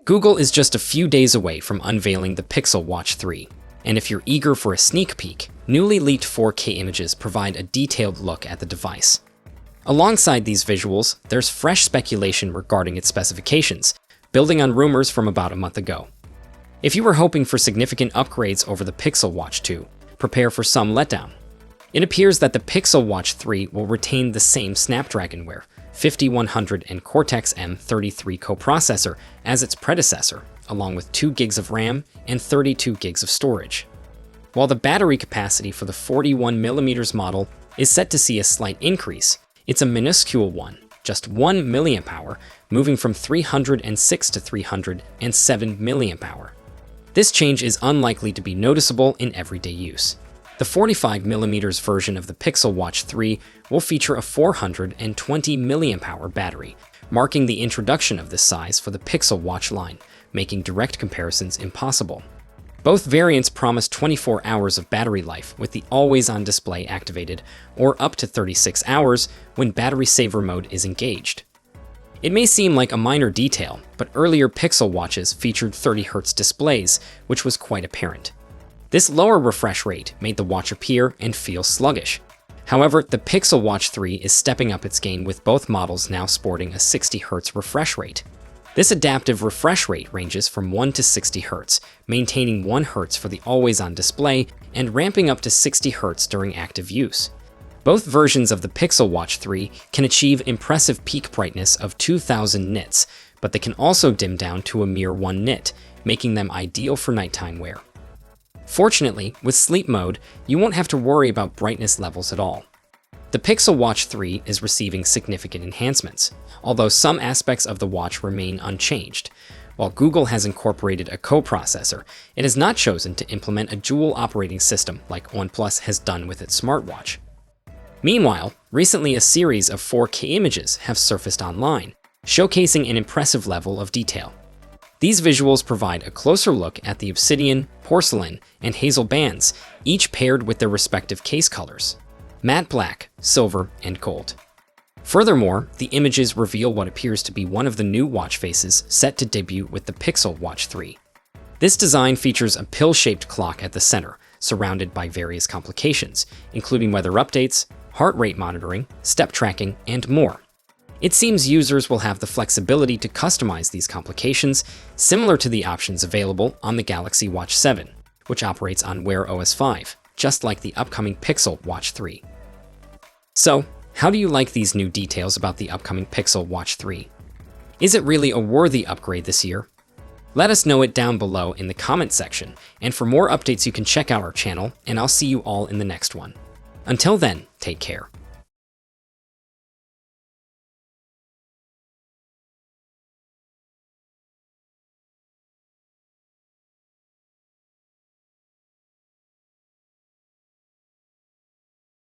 Google is just a few days away from unveiling the Pixel Watch 3, and if you're eager for a sneak peek, newly leaked 4K images provide a detailed look at the device. Alongside these visuals, there's fresh speculation regarding its specifications, building on rumors from about a month ago. If you were hoping for significant upgrades over the Pixel Watch 2, prepare for some letdown. It appears that the Pixel Watch 3 will retain the same Snapdragon Wear 5100 and Cortex-M33 coprocessor as its predecessor, along with 2 GB of RAM and 32 GB of storage. While the battery capacity for the 41mm model is set to see a slight increase, it's a minuscule one, just 1 mAh, moving from 306 to 307 mAh. This change is unlikely to be noticeable in everyday use. The 45mm version of the Pixel Watch 3 will feature a 420 mAh battery, marking the introduction of this size for the Pixel Watch line, making direct comparisons impossible. Both variants promise 24 hours of battery life with the always-on display activated, or up to 36 hours when battery saver mode is engaged. It may seem like a minor detail, but earlier Pixel watches featured 30Hz displays, which was quite apparent. This lower refresh rate made the watch appear and feel sluggish. However, the Pixel Watch 3 is stepping up its game with both models now sporting a 60Hz refresh rate. This adaptive refresh rate ranges from 1 to 60 Hz, maintaining 1 Hz for the always-on display and ramping up to 60 Hz during active use. Both versions of the Pixel Watch 3 can achieve impressive peak brightness of 2000 nits, but they can also dim down to a mere 1 nit, making them ideal for nighttime wear. Fortunately, with sleep mode, you won't have to worry about brightness levels at all. The Pixel Watch 3 is receiving significant enhancements, although some aspects of the watch remain unchanged. While Google has incorporated a coprocessor, it has not chosen to implement a dual operating system like OnePlus has done with its smartwatch. Meanwhile, recently a series of 4K images have surfaced online, showcasing an impressive level of detail. These visuals provide a closer look at the obsidian, porcelain, and hazel bands, each paired with their respective case colors: matte black, silver, and gold. Furthermore, the images reveal what appears to be one of the new watch faces set to debut with the Pixel Watch 3. This design features a pill-shaped clock at the center, surrounded by various complications, including weather updates, heart rate monitoring, step tracking, and more. It seems users will have the flexibility to customize these complications, similar to the options available on the Galaxy Watch 7, which operates on Wear OS 5, just like the upcoming Pixel Watch 3. So, how do you like these new details about the upcoming Pixel Watch 3? Is it really a worthy upgrade this year? Let us know it down below in the comment section, and for more updates you can check out our channel, and I'll see you all in the next one. Until then, take care.